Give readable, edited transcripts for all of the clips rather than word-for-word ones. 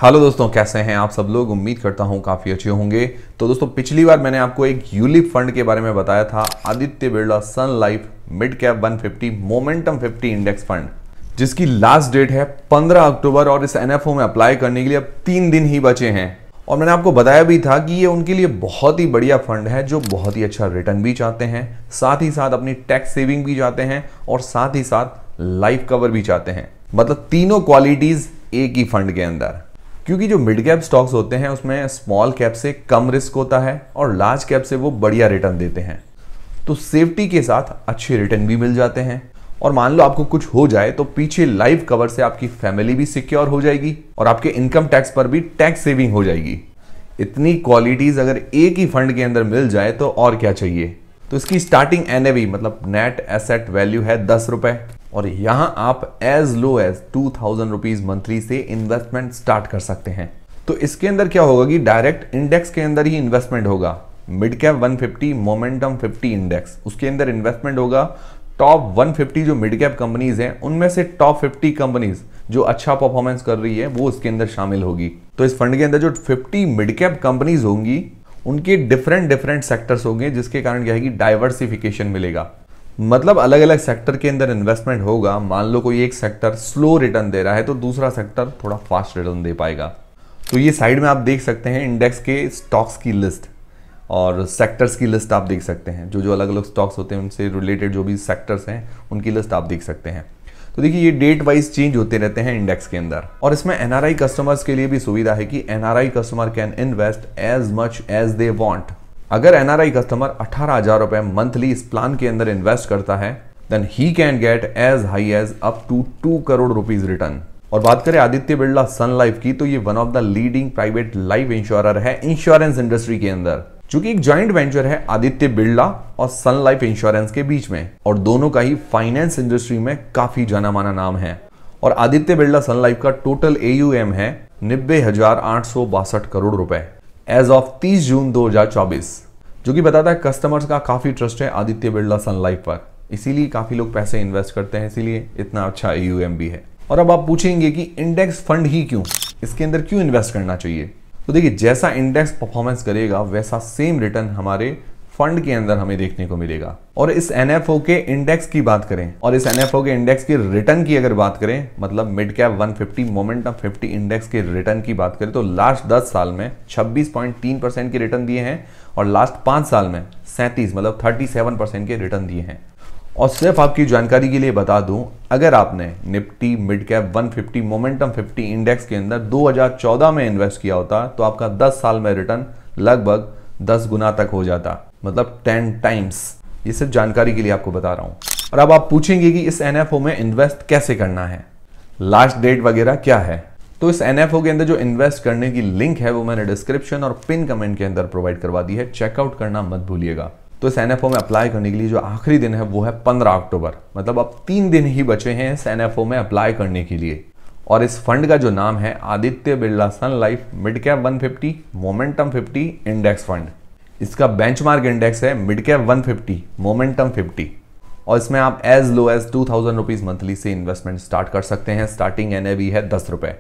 Hello दोस्तों, कैसे हैं आप सब लोग। उम्मीद करता हूं काफ़ी अच्छे होंगे। तो दोस्तों, पिछली बार मैंने आपको एक यूलिप फंड के बारे में बताया था, Aditya Birla Sun Life mid cap 150 momentum 50 index fund, जिसकी लास्ट डेट है 15 अक्टूबर और इस एनएफओ में अप्लाई करने के लिए अब 3 दिन ही बचे हैं। और मैंने आपको बताया भी था कि ये उनके लिए बहुत ही बढ़िया फंड है, जो बहुत ही अच्छा रिटर्न भी चाहते हैं, साथ ही साथ अपनी टैक्स सेविंग भी चाहते हैं और साथ ही साथ लाइफ कवर भी चाहते हैं। मतलब तीनों क्वालिटीज एक ही फंड के अंदर। क्योंकि जो मिड कैप स्टॉक्स होते हैं उसमें स्मॉल कैप से कम रिस्क होता है और लार्ज कैप से वो बढ़िया रिटर्न देते हैं, तो सेफ्टी के साथ अच्छे रिटर्न भी मिल जाते हैं। और मान लो आपको कुछ हो जाए तो पीछे लाइफ कवर से आपकी फैमिली भी सिक्योर हो जाएगी और आपके इनकम टैक्स पर भी टैक्स सेविंग हो जाएगी। इतनी क्वालिटीज अगर एक ही फंड के अंदर मिल जाए तो और क्या चाहिए। तो इसकी स्टार्टिंग एनएवी मतलब नेट एसेट वैल्यू है 10 रुपए और यहां आप as low as 2000 rupees monthly से इन्वेस्टमेंट स्टार्ट कर सकते हैं। तो इसके अंदर क्या होगा कि डायरेक्ट इंडेक्स के अंदर ही इन्वेस्टमेंट होगा। मिड कैप 150 मोमेंटम 50 इंडेक्स, उसके अंदर इन्वेस्टमेंट होगा। टॉप 150 जो मिड कैप कंपनीज हैं उनमें से टॉप 50 कंपनीज जो अच्छा परफॉर्मेंस कर रही है वो इसके अंदर शामिल होगी। तो इस फंड के अंदर जो 50 मिड कैप कंपनीज होंगी उनके डिफरेंट सेक्टर्स होंगे, जिसके कारण क्या है कि डाइवर्सिफिकेशन मिलेगा। मतलब अलग अलग सेक्टर के अंदर इन्वेस्टमेंट होगा। मान लो कोई एक सेक्टर स्लो रिटर्न दे रहा है तो दूसरा सेक्टर थोड़ा फास्ट रिटर्न दे पाएगा। तो ये साइड में आप देख सकते हैं इंडेक्स के स्टॉक्स की लिस्ट और सेक्टर्स की लिस्ट आप देख सकते हैं। जो अलग अलग स्टॉक्स होते हैं उनसे रिलेटेड जो भी सेक्टर्स हैं उनकी लिस्ट आप देख सकते हैं। तो देखिए, ये डेट वाइज चेंज होते रहते हैं इंडेक्स के अंदर। और इसमें एनआरआई कस्टमर्स के लिए भी सुविधा है कि NRI customer can invest as much as they want. अगर एनआरआई कस्टमर 18,000 रुपए मंथली इस प्लान के अंदर इन्वेस्ट करता है then he can get as high as up to 2 crore rupees return. और बात करें आदित्य बिरला सन लाइफ की, तो ये one of the leading private life insurer है इंश्योरेंस इंडस्ट्री के अंदर, जो कि एक जॉइंट वेंचर है आदित्य बिरला और सन लाइफ इंश्योरेंस के बीच में। और दोनों का ही फाइनेंस इंडस्ट्री में काफी जाना माना नाम है। और आदित्य बिरला सन लाइफ का टोटल AUM है 90,862 करोड़ रुपए एज ऑफ 30 जून 2024, जो कि बताता है कस्टमर्स का काफी ट्रस्ट है आदित्य बिरला सन लाइफ पर। इसीलिए काफी लोग पैसे इन्वेस्ट करते हैं, इसीलिए इतना अच्छा AUM भी है। और अब आप पूछेंगे कि इंडेक्स फंड ही क्यों, इसके अंदर क्यों इन्वेस्ट करना चाहिए। तो देखिए, जैसा इंडेक्स परफॉर्मेंस करेगा वैसा सेम रिटर्न हमारे फंड के अंदर हमें देखने को मिलेगा। और इस एनएफओ के इंडेक्स की बात करें और इस एनएफओ के इंडेक्स के रिटर्न की अगर बात करें, मतलब मिड कैप 150 मोमेंटम 50 इंडेक्स के रिटर्न की बात करें, तो लास्ट 10 साल में 26.3% के रिटर्न दिए हैं और लास्ट 5 साल में 37 मतलब 37% के रिटर्न दिए हैं। और सिर्फ आपकी जानकारी के लिए बता दूं, अगर आपने Nifty mid cap 150 momentum 50 index के अंदर 2014 में इन्वेस्ट किया होता तो आपका 10 साल में रिटर्न लगभग 10 गुना तक हो जाता, मतलब 10 टाइम्स। ये सिर्फ जानकारी के लिए आपको बता रहा हूं। और अब आप पूछेंगे कि इस एनएफओ में इन्वेस्ट कैसे करना है, लास्ट डेट वगैरह क्या है। तो इस एनएफओ के अंदर जो इन्वेस्ट करने की लिंक है वो मैंने डिस्क्रिप्शन और पिन कमेंट के अंदर प्रोवाइड करवा दी है, चेकआउट करना मत भूलिएगा। तो इस एनएफओ में अप्लाई करने के लिए जो आखिरी दिन है वो है 15 अक्टूबर, मतलब अब 3 दिन ही बचे हैं इस एनएफओ में अप्लाई करने के लिए। और इस फंड का जो नाम है Aditya Birla Sun Life mid cap 150 momentum 50 index fund. इसका बेंचमार्क इंडेक्स है मिड कैप 150 मोमेंटम 50 और इसमें आप as low as 2000 rupees monthly से इन्वेस्टमेंट स्टार्ट कर सकते हैं। स्टार्टिंग एनएवी है 10 रुपए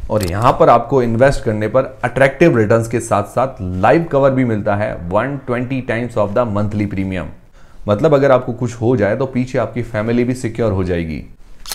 और यहां पर आपको इन्वेस्ट करने पर अट्रैक्टिव रिटर्न्स के साथ साथ लाइव कवर भी मिलता है 120 times of the monthly premium. मतलब अगर आपको कुछ हो जाए तो पीछे आपकी फैमिली भी सिक्योर हो जाएगी।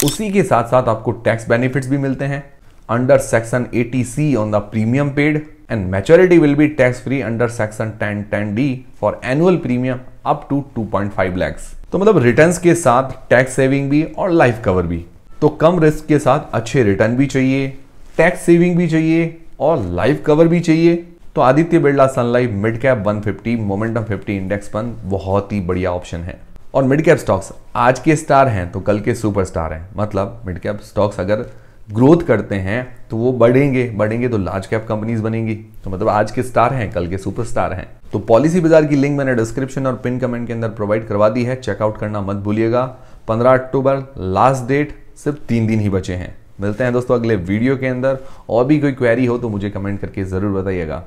उसी के साथ साथ आपको टैक्स बेनिफिट्स भी मिलते हैं under section 80C on the premium paid and maturity will be tax free under section 1010D for annual premium up to 2.5 lakhs। तो मतलब रिटर्न्स के साथ टैक्स सेविंग भी और लाइफ कवर भी। तो कम रिस्क के साथ अच्छे रिटर्न भी चाहिए, टैक्स सेविंग भी चाहिए और लाइफ कवर भी चाहिए, तो Aditya Birla Sun Life mid cap 150 momentum 50 index fund बहुत ही बढ़िया ऑप्शन है। और मिड कैप स्टॉक्स आज के स्टार हैं तो कल के सुपरस्टार हैं। मतलब मिड कैप स्टॉक्स अगर ग्रोथ करते हैं तो वो बढ़ेंगे तो लार्ज कैप कंपनीज बनेंगी। तो मतलब आज के स्टार हैं कल के सुपरस्टार हैं। तो पॉलिसी बाजार की लिंक मैंने डिस्क्रिप्शन और पिन कमेंट के अंदर प्रोवाइड करवा दी है, चेकआउट करना मत भूलिएगा। 15 अक्टूबर लास्ट डेट, सिर्फ 3 दिन ही बचे हैं। मिलते हैं दोस्तों अगले वीडियो के अंदर। और भी कोई क्वेरी हो तो मुझे कमेंट करके जरूर बताइएगा।